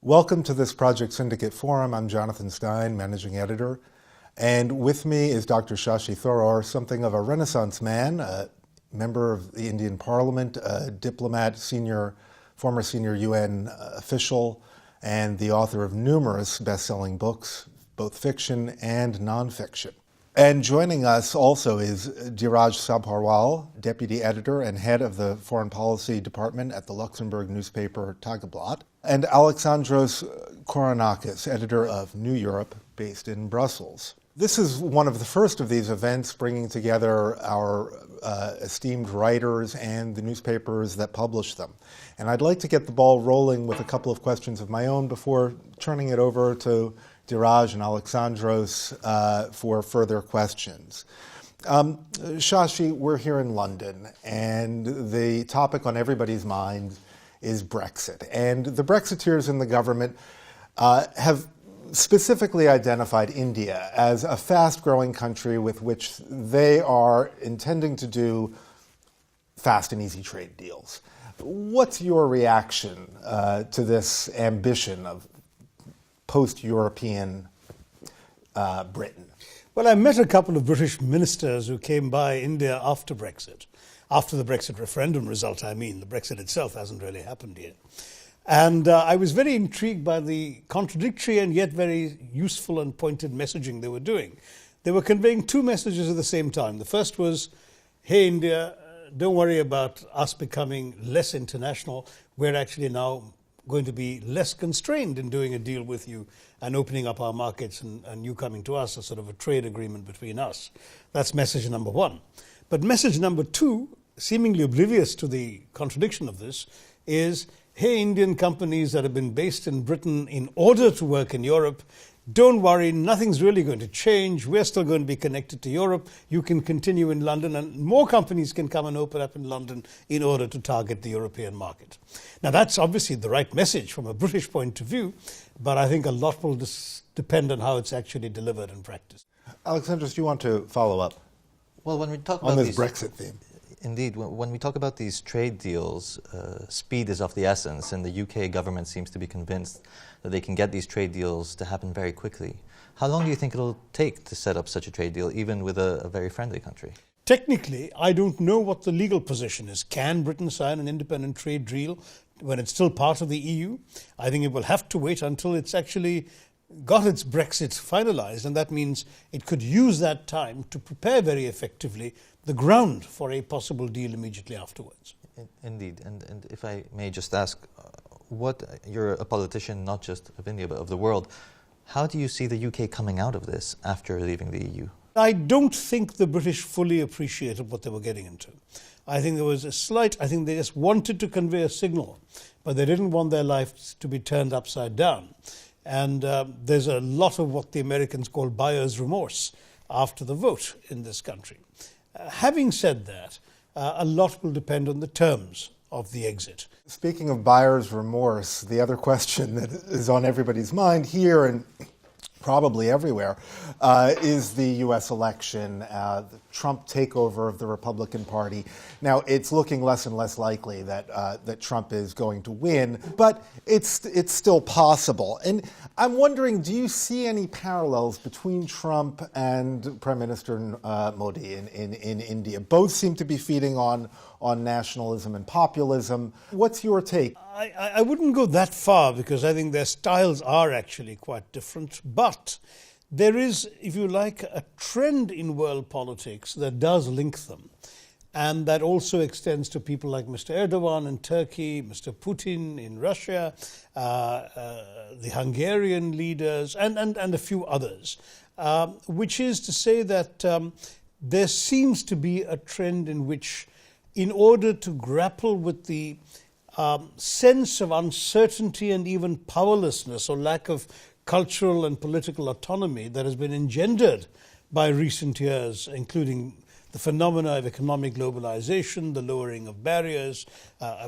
Welcome to this Project Syndicate Forum. I'm Jonathan Stein, Managing Editor. And with me is Dr. Shashi Tharoor, something of a Renaissance man, a member of the Indian Parliament, a diplomat, former senior UN official, and the author of numerous best-selling books, both fiction and nonfiction. And joining us also is Dhiraj Sabharwal, Deputy Editor and Head of the Foreign Policy Department at the Luxembourg newspaper Tageblatt, and Alexandros Koronakis, Editor of New Europe, based in Brussels. This is one of the first of these events bringing together our esteemed writers and the newspapers that publish them. And I'd like to get the ball rolling with a couple of questions of my own before turning it over to Dhiraj and Alexandros for further questions. Shashi, we're here in London, and the topic on everybody's mind is Brexit. And the Brexiteers in the government have specifically identified India as a fast-growing country with which they are intending to do fast and easy trade deals. What's your reaction to this ambition of post-European Britain? Well, I met a couple of British ministers who came by India after Brexit. After the Brexit referendum result, I mean. The Brexit itself hasn't really happened yet. And I was very intrigued by the contradictory and yet very useful and pointed messaging they were doing. They were conveying two messages at the same time. The first was, hey, India, don't worry about us becoming less international. We're actually now going to be less constrained in doing a deal with you and opening up our markets and you coming to us, a sort of a trade agreement between us. That's message number one. But message number two, seemingly oblivious to the contradiction of this, is, hey, Indian companies that have been based in Britain in order to work in Europe, don't worry, nothing's really going to change. We're still going to be connected to Europe. You can continue in London, and more companies can come and open up in London in order to target the European market. Now, that's obviously the right message from a British point of view, but I think a lot will depend on how it's actually delivered in practice. Alexandros, do you want to follow up? Well, when we talk on about this Brexit theme? Indeed, when we talk about these trade deals, speed is of the essence, and the UK government seems to be convinced that they can get these trade deals to happen very quickly. How long do you think it'll take to set up such a trade deal, even with a very friendly country? Technically, I don't know what the legal position is. Can Britain sign an independent trade deal when it's still part of the EU? I think it will have to wait until it's actually got its Brexit finalized, and that means it could use that time to prepare very effectively the ground for a possible deal immediately afterwards. Indeed, and if I may just ask, you're a politician not just of India but of the world, how do you see the UK coming out of this after leaving the EU? I don't think the British fully appreciated what they were getting into. I think there was I think they just wanted to convey a signal, but they didn't want their lives to be turned upside down. And there's a lot of what the Americans call buyer's remorse after the vote in this country. Having said that, a lot will depend on the terms of the exit. Speaking of buyer's remorse, the other question that is on everybody's mind here and probably everywhere is the U.S. election, the Trump takeover of the Republican Party. Now, it's looking less and less likely that Trump is going to win, but it's still possible. And I'm wondering, do you see any parallels between Trump and Prime Minister Modi in India? Both seem to be feeding on nationalism and populism. What's your take? I wouldn't go that far because I think their styles are actually quite different. But there is, if you like, a trend in world politics that does link them. And that also extends to people like Mr. Erdogan in Turkey, Mr. Putin in Russia, the Hungarian leaders, and a few others, which is to say that there seems to be a trend in which, in order to grapple with the sense of uncertainty and even powerlessness or lack of cultural and political autonomy that has been engendered by recent years, including the phenomena of economic globalization, the lowering of barriers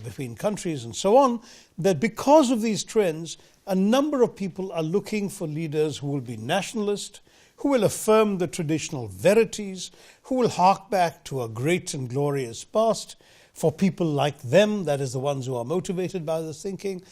between countries and so on, that because of these trends, a number of people are looking for leaders who will be nationalist, who will affirm the traditional verities, who will hark back to a great and glorious past, for people like them, that is the ones who are motivated by this thinking,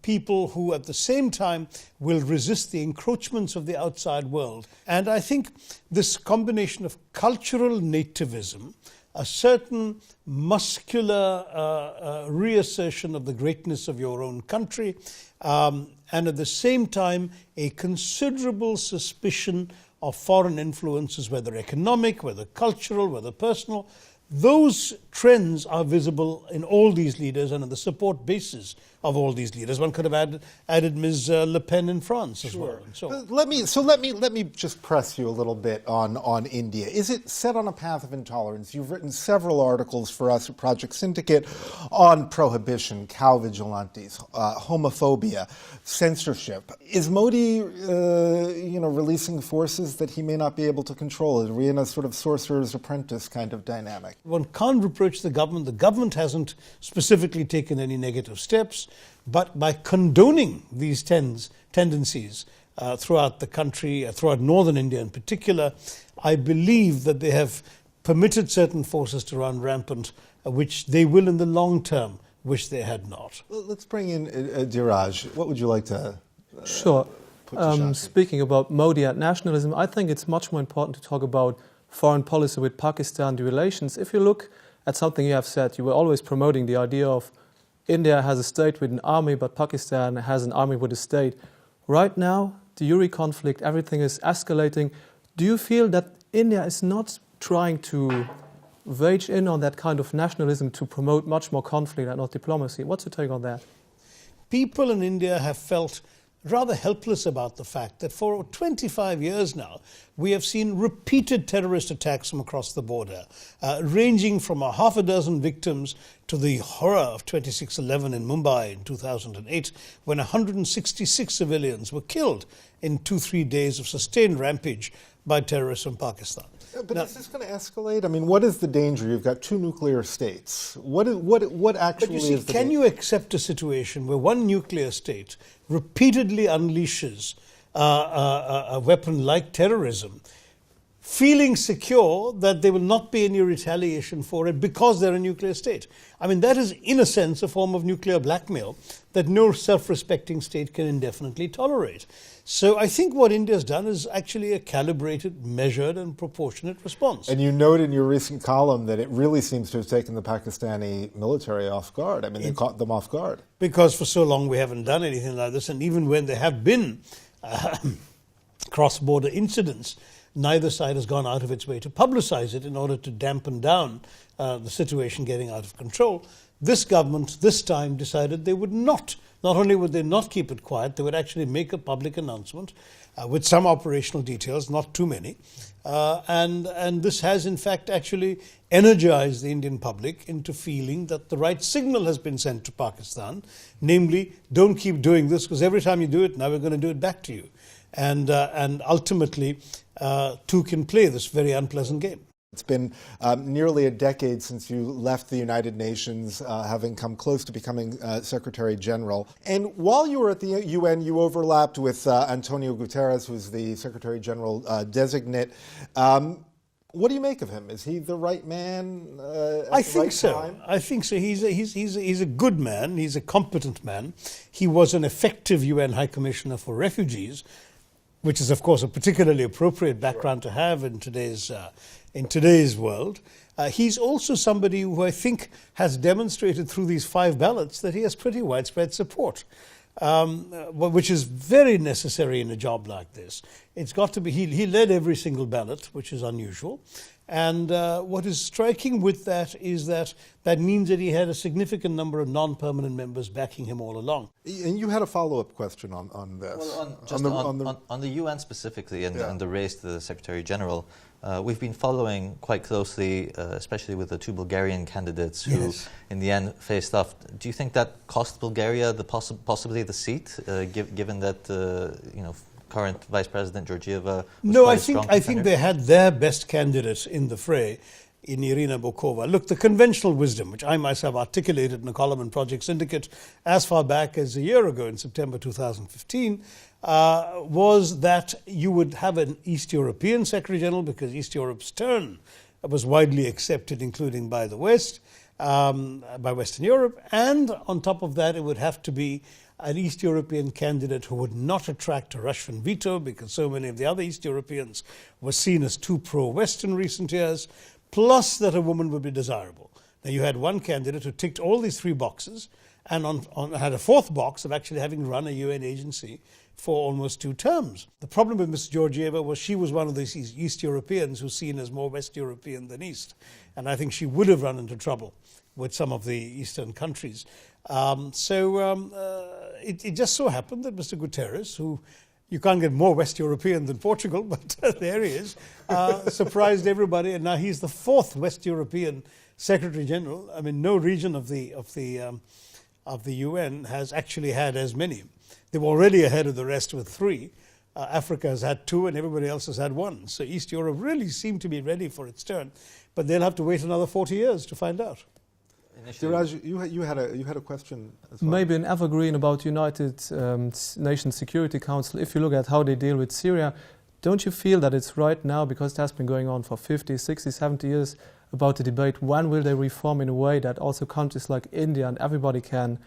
people who at the same time will resist the encroachments of the outside world. And I think this combination of cultural nativism, a certain muscular reassertion of the greatness of your own country, and at the same time a considerable suspicion of foreign influences, whether economic, whether cultural, whether personal. Those trends are visible in all these leaders and in the support bases of all these leaders. One could have added Ms. Le Pen in France as well. And so on. Let me just press you a little bit on India. Is it set on a path of intolerance? You've written several articles for us at Project Syndicate on prohibition, cow vigilantes, homophobia, censorship. Is Modi, releasing forces that he may not be able to control? Are we in a sort of sorcerer's apprentice kind of dynamic? One can't reproach the government. The government hasn't specifically taken any negative steps, but by condoning these tendencies throughout the country, throughout northern India in particular, I believe that they have permitted certain forces to run rampant, which they will in the long term wish they had not. Well, let's bring in Dhiraj. What would you like to Sure. put to Shashi? Speaking about Modi and nationalism, I think it's much more important to talk about foreign policy with Pakistan, the relations. If you look at something you have said, you were always promoting the idea of India has a state with an army, but Pakistan has an army with a state. Right now, the Uri conflict, everything is escalating. Do you feel that India is not trying to wage in on that kind of nationalism to promote much more conflict and not diplomacy? What's your take on that? People in India have felt rather helpless about the fact that for 25 years now, we have seen repeated terrorist attacks from across the border, ranging from a half a dozen victims to the horror of 26/11 in Mumbai in 2008, when 166 civilians were killed in 2-3 days of sustained rampage by terrorists from Pakistan. But is this going to escalate? I mean, what is the danger? You've got two nuclear states. What actually But you see, is the can danger? you accept a situation where one nuclear state repeatedly unleashes a weapon like terrorism, feeling secure that there will not be any retaliation for it because they're a nuclear state? I mean, that is, in a sense, a form of nuclear blackmail that no self-respecting state can indefinitely tolerate. So I think what India's done is actually a calibrated, measured, and proportionate response. And you note in your recent column that it really seems to have taken the Pakistani military off guard. I mean, they caught them off guard. Because for so long we haven't done anything like this, and even when there have been cross-border incidents, neither side has gone out of its way to publicize it in order to dampen down the situation getting out of control. This government, this time, decided they would not only would they not keep it quiet, they would actually make a public announcement with some operational details, not too many. And this has, in fact, actually energized the Indian public into feeling that the right signal has been sent to Pakistan, namely, don't keep doing this, because every time you do it, now we're going to do it back to you. And ultimately, two can play this very unpleasant game. It's been nearly a decade since you left the United Nations, having come close to becoming Secretary General. And while you were at the UN, you overlapped with Antonio Guterres, who's the Secretary General designate. What do you make of him? Is he the right man at I the think right so. time? I think so. He's a good man. He's a competent man. He was an effective UN High Commissioner for Refugees, which is, of course, a particularly appropriate background to have in today's world. He's also somebody who I think has demonstrated through these 5 ballots that he has pretty widespread support, which is very necessary in a job like this. It's got to be, he led every single ballot, which is unusual. And what is striking with that is that means that he had a significant number of non-permanent members backing him all along. And you had a follow-up question on this. Well, on the UN specifically and the race to the Secretary General, we've been following quite closely, especially with the 2 Bulgarian candidates who, in the end, faced off. Do you think that cost Bulgaria possibly the seat, given that current Vice President Georgieva was No, quite I a strong think contender? they had their best candidate in the fray in Irina Bokova. Look, the conventional wisdom, which I myself articulated in a column in Project Syndicate as far back as a year ago in September 2015, was that you would have an East European Secretary General because East Europe's turn was widely accepted, including by the West. by Western Europe, and on top of that, it would have to be an East European candidate who would not attract a Russian veto, because so many of the other East Europeans were seen as too pro-Western recent years, plus that a woman would be desirable. Now, you had one candidate who ticked all these three boxes and had a fourth box of actually having run a UN agency for almost 2 terms. The problem with Ms. Georgieva was she was one of these East Europeans who's seen as more West European than East. And I think she would have run into trouble with some of the Eastern countries. It just so happened that Mr. Guterres, who you can't get more West European than Portugal, but there he is, surprised everybody. And now he's the 4th West European Secretary General. I mean, no region of the UN has actually had as many. They were already ahead of the rest with 3. Africa has had 2 and everybody else has had 1. So East Europe really seemed to be ready for its turn. But they'll have to wait another 40 years to find out. Siraj, you had a question as well. Maybe an evergreen about United Nations Security Council. If you look at how they deal with Syria, don't you feel that it's right now, because it has been going on for 50, 60, 70 years, about the debate, when will they reform in a way that also countries like India and everybody can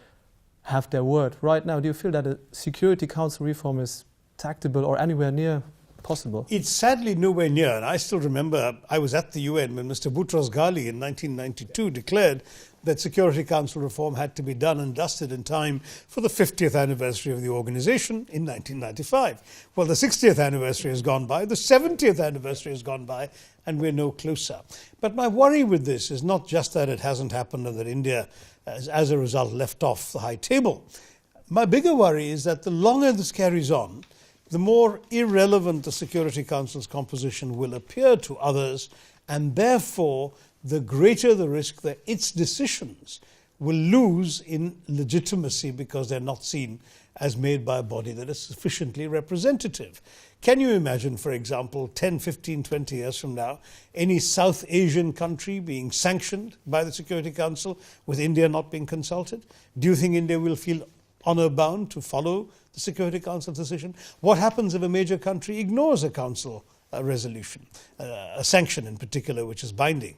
have their word? Right now, do you feel that a Security Council reform is tactable or anywhere near possible? It's sadly nowhere near. And I still remember I was at the UN when Mr. Boutros Ghali in 1992 declared that Security Council reform had to be done and dusted in time for the 50th anniversary of the organization in 1995. Well, the 60th anniversary has gone by, the 70th anniversary has gone by, and we're no closer. But my worry with this is not just that it hasn't happened and that India, as a result, left off the high table. My bigger worry is that the longer this carries on, the more irrelevant the Security Council's composition will appear to others, and therefore the greater the risk that its decisions will lose in legitimacy because they're not seen as made by a body that is sufficiently representative. Can you imagine, for example, 10, 15, 20 years from now, any South Asian country being sanctioned by the Security Council with India not being consulted? Do you think India will feel honor-bound to follow the Security Council decision? What happens if a major country ignores a council resolution, a sanction in particular, which is binding?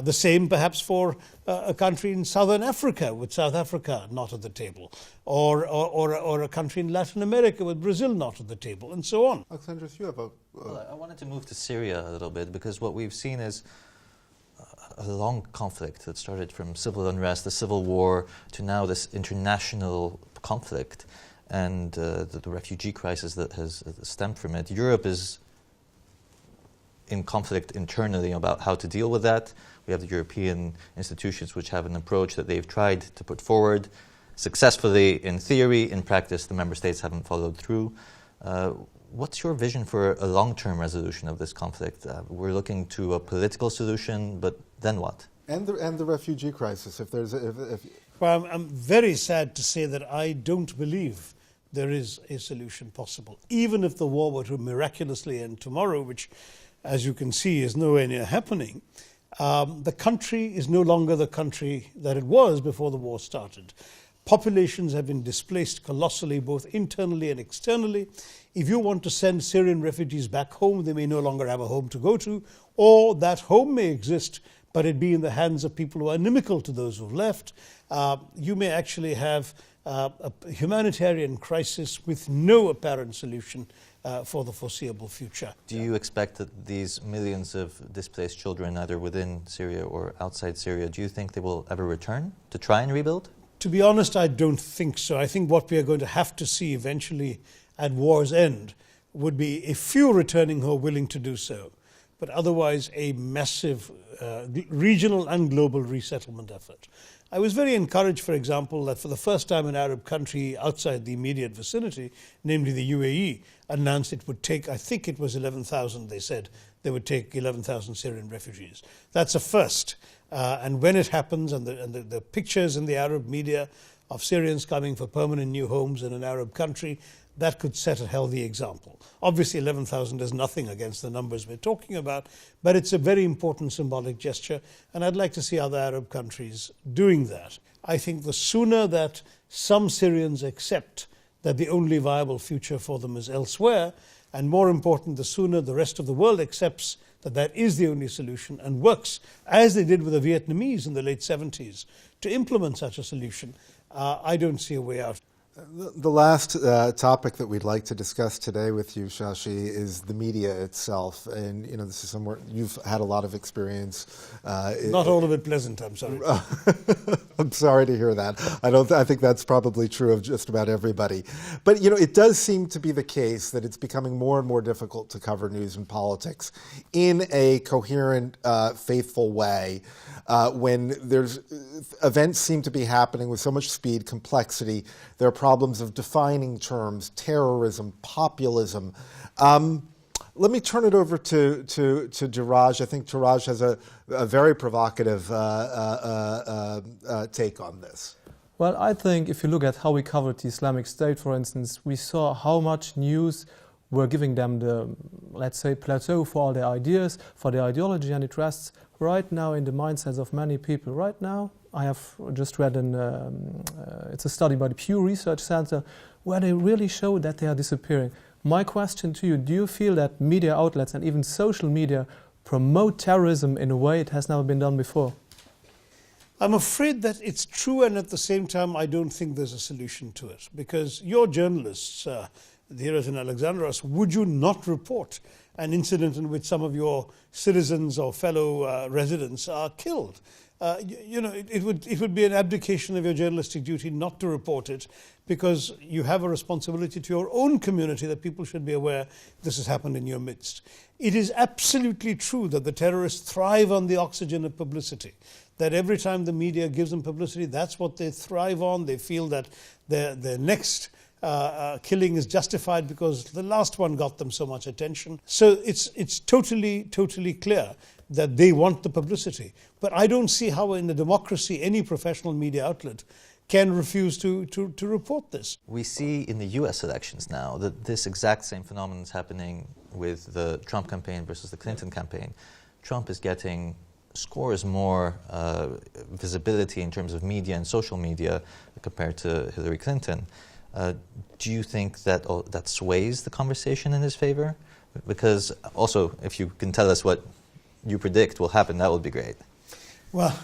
The same perhaps for a country in Southern Africa, with South Africa not at the table, or a country in Latin America with Brazil not at the table, and so on. Alexandros, you have a... Well, I wanted to move to Syria a little bit, because what we've seen is a long conflict that started from civil unrest, the civil war, to now this international conflict, and the refugee crisis that has stemmed from it. Europe is in conflict internally about how to deal with that. We have the European institutions which have an approach that they've tried to put forward successfully in theory. In practice, the member states haven't followed through. What's your vision for a long-term resolution of this conflict? We're looking to a political solution, but then what? And the refugee crisis. Well, I'm very sad to say that I don't believe there is a solution possible. Even if the war were to miraculously end tomorrow, which, as you can see, is nowhere near happening, the country is no longer the country that it was before the war started. Populations have been displaced colossally, both internally and externally. If you want to send Syrian refugees back home, they may no longer have a home to go to, or that home may exist, but it be in the hands of people who are inimical to those who've left. You may actually have a humanitarian crisis with no apparent solution for the foreseeable future. Do you expect that these millions of displaced children, either within Syria or outside Syria, do you think they will ever return to try and rebuild? To be honest, I don't think so. I think what we are going to have to see eventually at war's end would be a few returning who are willing to do so, but otherwise a massive regional and global resettlement effort. I was very encouraged, for example, that for the first time an Arab country outside the immediate vicinity, namely the UAE, announced it would take, I think it was 11,000, they said, they would take 11,000 Syrian refugees. That's a first. And when it happens, and the pictures in the Arab media of Syrians coming for permanent new homes in an Arab country, that could set a healthy example. Obviously, 11,000 is nothing against the numbers we're talking about, but it's a very important symbolic gesture, and I'd like to see other Arab countries doing that. I think the sooner that some Syrians accept that the only viable future for them is elsewhere, and more important, the sooner the rest of the world accepts that that is the only solution and works, as they did with the Vietnamese in the late 70s, to implement such a solution, I don't see a way out. The last topic that we'd like to discuss today with you, Shashi, is the media itself. And, this is somewhere you've had a lot of experience. Not all of it pleasant, I'm sorry. I'm sorry to hear that. I think that's probably true of just about everybody. But, it does seem to be the case that it's becoming more and more difficult to cover news and politics in a coherent, faithful way. When there's events seem to be happening with so much speed, complexity, there are problems of defining terms, terrorism, populism. Let me turn it over to Jiraj. I think Jiraj has a very provocative take on this. Well, I think if you look at how we covered the Islamic State, for instance, we saw how much news were giving them the, let's say, plateau for all their ideas, for their ideology, and it rests right now in the mindsets of many people. Right now, I have just read it's a study by the Pew Research Center where they really show that they are disappearing. My question to you, do you feel that media outlets and even social media promote terrorism in a way it has never been done before? I'm afraid that it's true, and at the same time, I don't think there's a solution to it. Because you're journalists, here at Alexandros, would you not report an incident in which some of your citizens or fellow residents are killed? It would be an abdication of your journalistic duty not to report it, because you have a responsibility to your own community that people should be aware this has happened in your midst. It is absolutely true that the terrorists thrive on the oxygen of publicity, that every time the media gives them publicity, that's what they thrive on. They feel that their next killing is justified because the last one got them so much attention. So it's totally clear that they want the publicity. But I don't see how in a democracy any professional media outlet can refuse to report this. We see in the US elections now that this exact same phenomenon is happening with the Trump campaign versus the Clinton campaign. Trump is getting scores more visibility in terms of media and social media compared to Hillary Clinton. Do you think that that sways the conversation in his favor? Because also, if you can tell us what you predict will happen, that would be great. Well,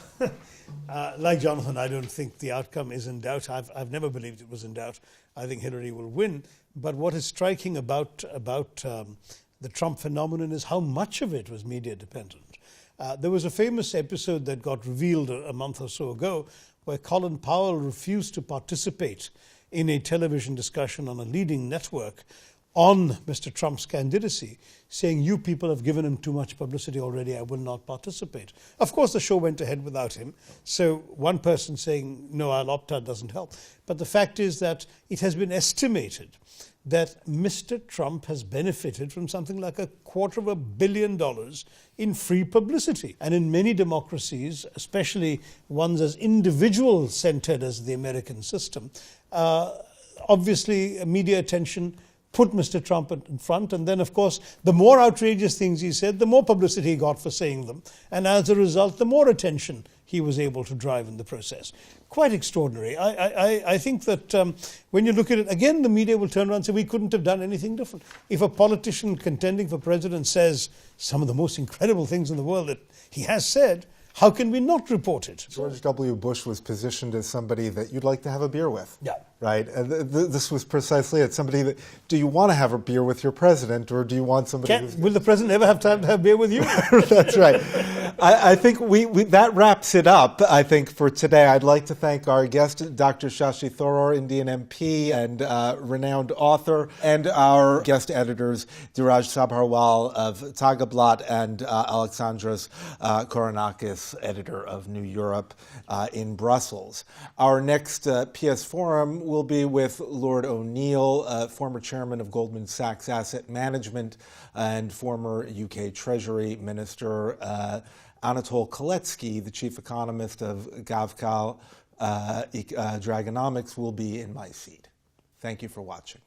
like Jonathan, I don't think the outcome is in doubt. I've never believed it was in doubt. I think Hillary will win. But what is striking about the Trump phenomenon is how much of it was media dependent. There was a famous episode that got revealed a month or so ago where Colin Powell refused to participate in a television discussion on a leading network on Mr. Trump's candidacy, saying, "You people have given him too much publicity already, I will not participate." Of course, the show went ahead without him. So one person saying, "No, I'll opt out," doesn't help. But the fact is that it has been estimated that Mr. Trump has benefited from something like $250 million in free publicity. And in many democracies, especially ones as individual-centered as the American system, obviously media attention put Mr. Trump in front, and then, of course, the more outrageous things he said, the more publicity he got for saying them. And as a result, the more attention he was able to drive in the process. Quite extraordinary. I think that when you look at it, again, the media will turn around and say, we couldn't have done anything different. If a politician contending for president says some of the most incredible things in the world that he has said, how can we not report it? George W. Bush was positioned as somebody that you'd like to have a beer with. Yeah. Right? And this was precisely it. Somebody that, do you want to have a beer with your president, or do you want somebody will the president ever have time to have beer with you? That's right. I think that wraps it up, I think, for today. I'd like to thank our guest, Dr. Shashi Tharoor, Indian MP and renowned author, and our guest editors, Dhiraj Sabharwal of Tagablat and Alexandros Koronakis, editor of New Europe in Brussels. Our next PS Forum will be with Lord O'Neill, former chairman of Goldman Sachs Asset Management and former UK Treasury Minister, Anatol Koletsky, the chief economist of Gavkal Dragonomics, will be in my seat. Thank you for watching.